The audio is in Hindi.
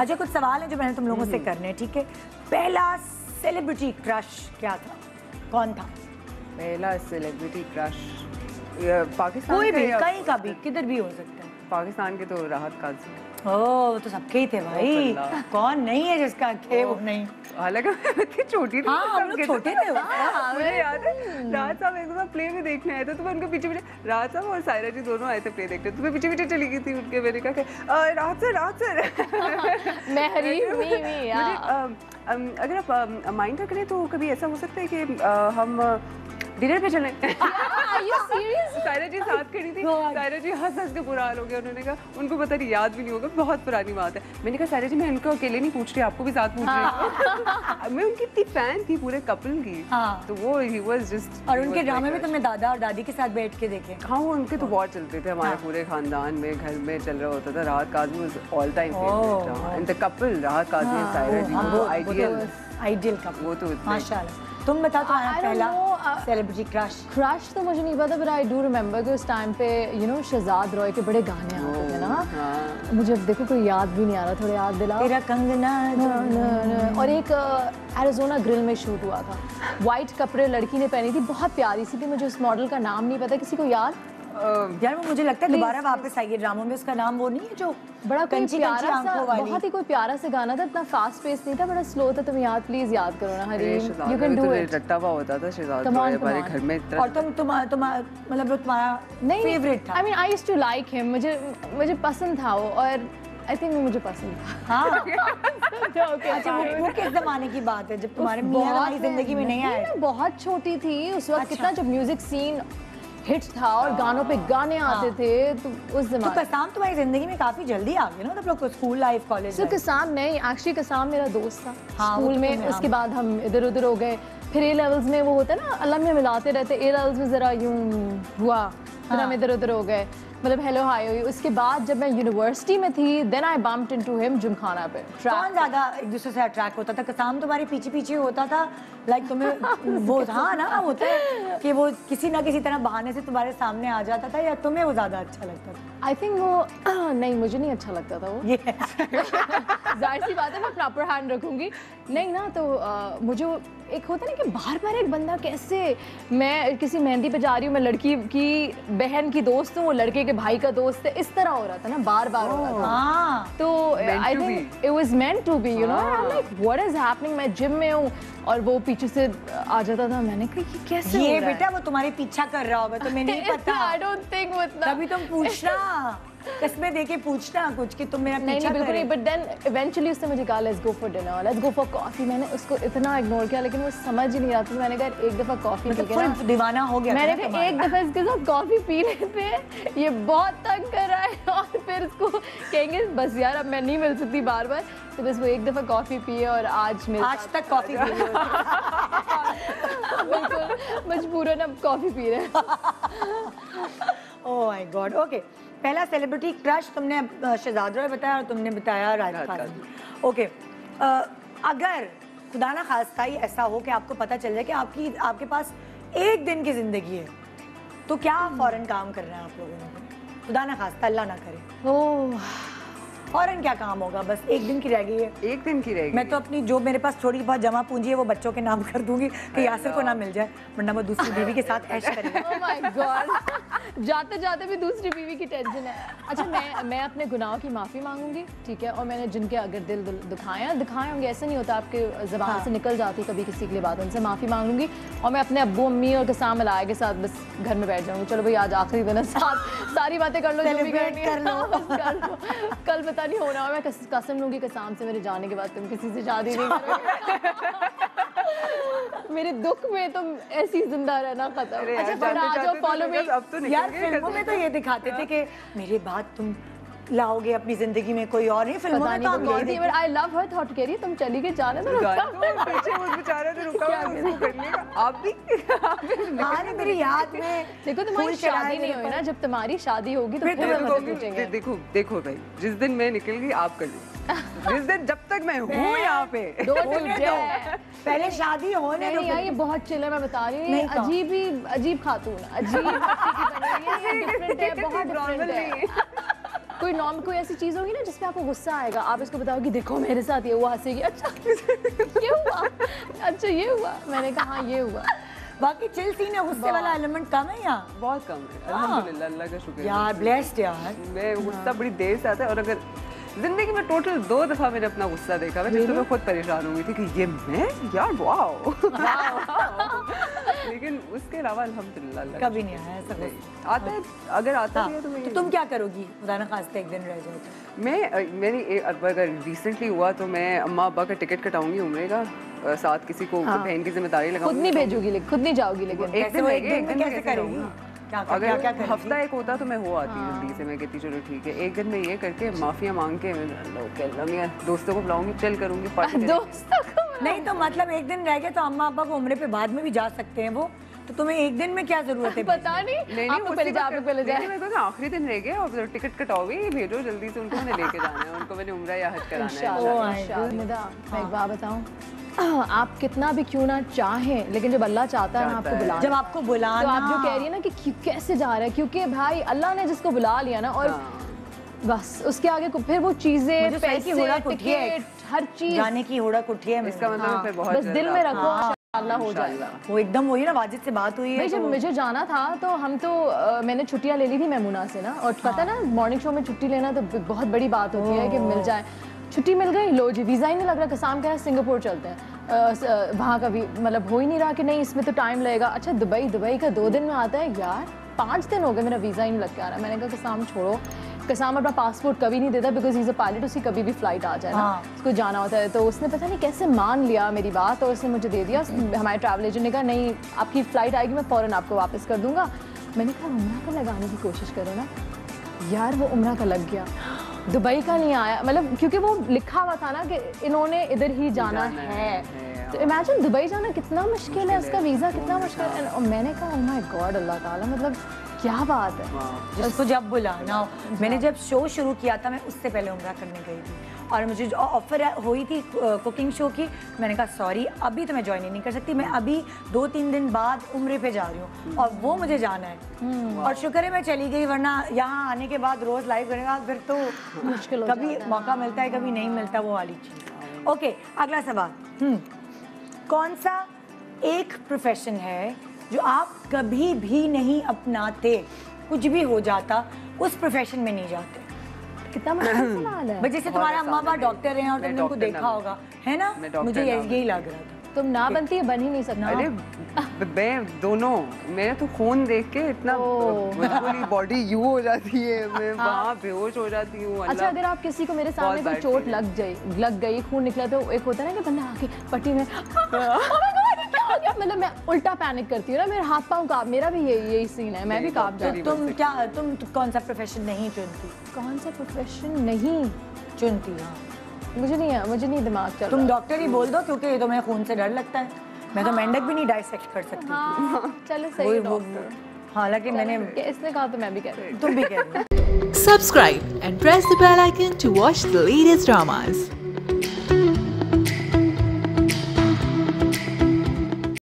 अच्छा, कुछ सवाल है जो मैंने तुम लोगों से करने हैं, ठीक है? पहला सेलिब्रिटी क्रश क्या था, कौन था? पहला सेलिब्रिटी क्रश पाकिस्तान कोई भी, का कहीं का भी, किधर भी हो सकता है। पाकिस्तान के तो राहत काजी। ओह, तो सबके ही थे भाई, कौन नहीं है जिसका थे वो नहीं। हालांकि मैं इतनी छोटी थी। हाँ, हम लोग छोटे थे। मुझे याद है राहत साहब एक दफा प्ले में देखने आए थे, तो मैं उनके पीछे राहत साहब और सायरा जी दोनों आए थे प्ले देखने, तो मैं पीछे पीछे चली गई थी उनके। मैंने कहा राहत सर मैं हरीम अगर आप माइंड रख रहे तो कभी ऐसा हो सकता है कि हम डिनर पे चलें। सायरा जी साथ खड़ी थी, सायरा जी हंस हंस के बुरा हाल हो गया। उन्होंने कहा उनको पता नहीं, याद भी नहीं होगा, बहुत पुरानी बात है। मैंने कहा सायरा जी मैं उनको अकेले नहीं पूछ रही, आपको भी साथ पूछ रही हूँ। मैं उनकी इतनी फैन थी पूरे कपल की। तो वो ही वाज जस्ट। और उनके ड्रामे में तुमने दादा और दादी के साथ बैठ के देखे? हाँ, वो उनके तो बहुत चलते थे हमारे पूरे खानदान में, घर में चल रहा होता था। राहत Kazmi was all time favourite and the couple, राहत काज़मी एंड सायरा जी, वो आइडियल कपल। वो तो माशाल्लाह। तुम बताओ तुम्हारा पहला सेलिब्रिटी क्रश? तो मुझे नहीं पता, बट आई डू रिमेम्बर कि उस टाइम पे शहजाद रॉय के बड़े गाने आते थे ना। मुझे देखो कोई याद भी नहीं आ रहा, थोड़ा याद दिलाओ। तेरा कंगना और एक एरिज़ोना ग्रिल में शूट हुआ था, वाइट कपड़े लड़की ने पहनी थी, बहुत प्यारी सी थी। मुझे उस मॉडल का नाम नहीं पता, किसी को याद? यार वो मुझे लगता है दोबारा वापस आई है ड्रामों में। उसका नाम वो नहीं है जो बड़ा कंची प्यारा सा, बहुत ही कोई प्यारा सा गाना था, इतना फास्ट पेस नहीं था, बड़ा स्लो था। तुम याद प्लीज याद करो ना Hareem, you can do it. रट्टा हुआ होता था शहजाद रॉय हमारे घर में। और तुम मतलब तुम्हारा फेवरेट था? I mean I used to like him, मुझे पसंद था वो, और आई थिंक वो मुझे पसंद था। हाँ। अच्छा, वो किस जमाने की बात है जब तुम्हारे मियां तुम्हारी जिंदगी में नहीं आए? मैं बहुत छोटी थी उस वक्त। कितना जब म्यूजिक सीन हिट था और गानों पे गाने आते थे, तो उस जमाने। तो कसाम तुम्हारी जिंदगी में काफी जल्दी आ गया ना, मतलब लोग स्कूल लाइफ, कॉलेज। तो कसाम नहीं, एक्चुअली कसाम मेरा दोस्त था स्कूल में। उसके बाद हम इधर उधर हो गए। फिर ए लेवल्स में वो होता है ना, अल्लाह में मिलाते रहते। ए लेवल्स में जरा यूं हुआ, फिर हम इधर उधर हो गए, मतलब हेलो हाय हुई। उसके बाद जब मैं यूनिवर्सिटी में थी, then I bumped into him gymkhana पे। कौन ज्यादा एक दूसरे से अट्रैक्ट होता था? कसाम तुम्हारे पीछे पीछे होता था, लाइक तुम्हें वो हाँ ना होता है कि वो किसी ना किसी तरह बहाने से तुम्हारे सामने आ जाता था, या तुम्हें वो ज्यादा अच्छा लगता था? आई थिंक वो नहीं, मुझे नहीं अच्छा लगता था वो। जाहिर सी बात है, मैं प्रॉपर हैंड रखूंगी नहीं ना। तो मुझे एक होता है ना कि बार बार एक बंदा कैसे, मैं किसी मेहंदी पे जा रही हूँ, मैं लड़की की बहन की दोस्त हूँ, वो लड़के के भाई का दोस्त है, इस तरह हो रहा था ना, बार बार हो रहा था। तो I think it was meant to be, you know. I am like what is happening. मैं जिम में हूँ और वो पीछे से आ जाता था। मैंने कहा ये कैसे हो रहा है? बेटा वो तुम्हारे पीछा कर रहा होगा, तुम्हें नहीं पता। आई डोंट थिंक वो इतना। तभी तुम पूछना, कसमें देके पूछना कुछ कि तुम मेरा पीछा कर रहे हो। बट देन इवेंचुअली उसने मुझे कहा let's go for dinner, let's go for coffee. मैंने उसको इतना इग्नोर किया, लेकिन वो समझ ही नहीं रहा था। मैंने कहा एक दफा कॉफी पी के ना, दीवाना हो गया। मैंने कहा एक दफा इसके साथ कॉफी पी लेते हैं, ये बहुत तंग कर रहा है, और फिर इसको कहेंगे बस यार अब मैं नहीं मिल सकती बार बार। तो बस वो एक दफा कॉफी पिए और आज तक कॉफी पी रहे हो। बिल्कुल मजबूरन अब कॉफी पी रहे हैं। Oh my God. ओके, पहला सेलिब्रिटी क्रश तुमने शहजाद रॉय बताया और तुमने बताया राहत काज़मी। ओके, अगर खुदा ना खास्ता ही ऐसा हो कि आपको पता चल जाए कि आपके पास एक दिन की जिंदगी है, तो क्या फौरन काम करना है आप लोगों ने? खुदा ना खास्ता, अल्लाह ना करे। ओह, फौरन क्या काम होगा? बस एक दिन की रह गई है। एक दिन की रहेगी। मैं तो अपनी जो मेरे पास थोड़ी बहुत जमा पूंजी है वो बच्चों के नाम कर दूंगी कि यासिर को ना मिल जाए, वरना वो दूसरी बीवी के साथ ऐश करेगा। ओह माय गॉड, जाते जाते भी दूसरी बीवी की टेंशन है। अच्छा, मैं अपने गुनाहों की माफ़ी मांगूंगी, ठीक है? और मैंने जिनके अगर दिल दिखाए होंगे, ऐसा नहीं होता आपके ज़बान से निकल जाती कभी किसी के लिए बात, उनसे माफ़ी मांगूंगी। और मैं अपने अब्बू अम्मी और कसाम मिलाए के साथ बस घर में बैठ जाऊंगी। चलो भाई आज आखिरी दिन है, सारी बातें कर लो, जो भी करनी है कर लो। कल पता नहीं होना, और मैं कसम लूंगी कसाम से, मेरे जाने के बाद तुम किसी से शादी नहीं करोगे। मेरे दुख में तुम ऐसी जिंदा रहना खत्म। अच्छा, फॉलो मी। यार फिल्मों में तो ये दिखाते थे कि मेरे बाद तुम लाओगे अपनी जिंदगी में कोई और नहीं, फिल्मों में तो हम यही देखते हैं। आई लव हर थॉट कह रही तुम चली गई, जाने दो पीछे उस बेचारे ने रुका हुआ है, उसको कर लेगा। आप भी हाँ, मेरी याद में देखो तुम्हारी शादी नहीं हुई ना, जब तुम्हारी शादी होगी तो फिर हम पूछेंगे। देखो भाई, जिस दिन मैं निकल गई आप कर लो, जिस दिन जब तक मैं हूँ यहाँ पे। पहले शादी होने दो। ये बहुत चिल है, मैं बता रही हूँ। अजीब खातून, अजीब डिफरेंट है, बहुत डिफरेंट है। कोई नॉर्म कोई ऐसी चीज होगी ना जिसमें आपको गुस्सा आएगा, आप इसको बताओगे देखो मेरे साथ ये हुआ, हंसेगी अच्छा ये हुआ, अच्छा ये हुआ, मैंने कहा हाँ ये हुआ। बाकी चिल सीन है, गुस्से वाला एलिमेंट कम है यहाँ? बहुत कम है अल्हम्दुलिल्लाह, अल्लाह का शुक्र है। यार ब्लेस्ड यार। मैं गुस्सा बड़ी देर से आता है, और अगर जिंदगी में टोटल 2 दफा मैंने अपना गुस्सा देखा है, जिससे मैं खुद परेशान हो गई थी कि ये मैं यार वाओ लेकिन उसके अलावा अल्हम्दुलिल्लाह अल्लाह कभी नहीं आया ऐसा कुछ? आता है, अगर आता भी है तो तो तुम क्या करोगी खुदा ना खास्ते एक दिन रह जाओ तो? मेरी अगर रिसेंटली हुआ तो मैं अम्मा अब्बा का टिकट कटाऊंगी उम्रे का, साथ किसी को बहन की जिम्मेदारी लगाऊंगी। खुद नहीं भेजूंगी लेकिन, खुद नहीं जाओगी लेकिन एक दिन में कैसे करेगी? अगर हफ्ता एक होता तो मैं हो आती जल्दी से, मैं कहती चलो ठीक है, एक दिन में ये करके माफिया मांग के मैं दोस्तों को बुलाऊंगी, चल करूंगी पार्टी। दोस्तों को नहीं तो मतलब एक दिन रह गए तो अम्मा अब्बा को उम्रे पे बाद में भी जा सकते हैं वो, तो तुम्हें एक दिन में क्या जरूरत है? पता नहीं, आप तो पहले जा, आप पहले जाए। मैं तो आखिरी दिन रह गए और टिकट कटाओगे, भेजो जल्दी से उनको, मैंने लेके जाना है उनको, मैंने उम्रा या हज कराना है। निदा मैं एक बात बताऊं, आप कितना भी क्यों ना चाहें, लेकिन जब अल्लाह चाहता है ना आपको बुलाना, जब आपको बुलाना, तो आप जो कह रही है ना कि कैसे जा रहा है, क्योंकि भाई अल्लाह ने जिसको बुला लिया ना, और बस उसके आगे फिर वो चीजें, पैसे, टिकट, हर चीज जाने की होड़ा कुटी है। इसका मतलब फिर बहुत बस दिल में रखो, इंशाअल्लाह हो जाएगा। वो एकदम वही ना, वाजिद से बात हुई है। जब मुझे जाना था तो हम तो मैंने छुट्टियां ले ली थी मैमूना से ना, और पता ना मॉर्निंग शो में छुट्टी लेना तो बहुत बड़ी बात होती है कि मिल जाए, छुट्टी मिल गई, लो जी वीज़ा ही नहीं लग रहा, कसम कह सिंगापुर चलते हैं, वहाँ का भी मतलब हो ही नहीं रहा कि नहीं इसमें तो टाइम लगेगा। अच्छा दुबई का 2 दिन में आता है यार, 5 दिन हो गए मेरा वीज़ा ही नहीं लग के आ रहा। मैंने कहा कसम छोड़ो, कसम अपना पासपोर्ट कभी नहीं देता, because he is a pilot, उसकी कभी भी फ्लाइट आ जाए ना, उसको जाना होता है। तो उसने पता नहीं कैसे मान लिया मेरी बात और उसने मुझे दे दिया। हमारे ट्रैवल एजेंट ने कहा नहीं आपकी फ़्लाइट आएगी, मैं फ़ौरन आपको वापस कर दूंगा। मैंने कहा उम्रा का लगाने की कोशिश करो ना यार, वो उम्रा का लग गया, दुबई का नहीं आया, मतलब क्योंकि वो लिखा हुआ था ना कि इन्होंने इधर ही जाना है। तो इमेजिन दुबई जाना कितना मुश्किल है, उसका वीज़ा कितना मुश्किल है। और मैंने कहा ओह माय गॉड अल्लाह ताला, मतलब क्या बात है। जिसको जब बुलाना हो, मैंने जब शो शुरू किया था मैं उससे पहले उम्रा करने गई थी, और मुझे जो ऑफर हुई थी कुकिंग शो की, मैंने कहा सॉरी अभी तो मैं ज्वाइन ही नहीं कर सकती, मैं अभी 2-3 दिन बाद उम्रे पे जा रही हूँ और वो मुझे जाना है। और शुक्र है मैं चली गई, वरना यहाँ आने के बाद रोज़ लाइव करने का फिर तो मुश्किल, कभी मौका मिलता है कभी नहीं मिलता, वो वाली चीज़। ओके अगला सवाल, कौन सा एक प्रोफेशन है जो आप कभी भी नहीं अपनाते, कुछ भी हो जाता उस प्रोफेशन में नहीं जाते? कितना मुश्किल सवाल है। जैसे तुम्हारा अम्मा अब्बा डॉक्टर हैं और तुमने उनको देखा होगा, है ना? मुझे यही लग रहा था। तुम ना बनती है, बन ही नहीं सकता। अरे मैं दोनों, मैंने तो खून देख के इतना पूरी बॉडी यू हो जाती है, मैं वहाँ बेहोश हो जाती हूँ। अच्छा अगर आप किसी को मेरे सामने कोई चोट लग गई, खून निकला, तो एक होता है ना कि बंदा आके पट्टी में मतलब मैं उल्टा पैनिक करती हूँ ना, मेरे हाथ पाँव कांप, मेरा भी यही सीन है, मैं भी कांप जाती हूँ। तुम कौन सा प्रोफेशन नहीं चुनती? कौन सा प्रोफेशन नहीं चुनती? हाँ मुझे नहीं दिमाग चल रहा। तुम डॉक्टर ही बोल दो, क्योंकि तुम्हें खून से डर लगता है। मैं तो मेंढक भी नहीं डाइसेक्ट कर सकती। हाँ, चलो सही है डॉक्टर। हालांकि मैंने इसने कहा तो मैं भी कह रही हूँ, तुम भी कह रही हो। Subscribe and press the bell icon to watch the latest dramas.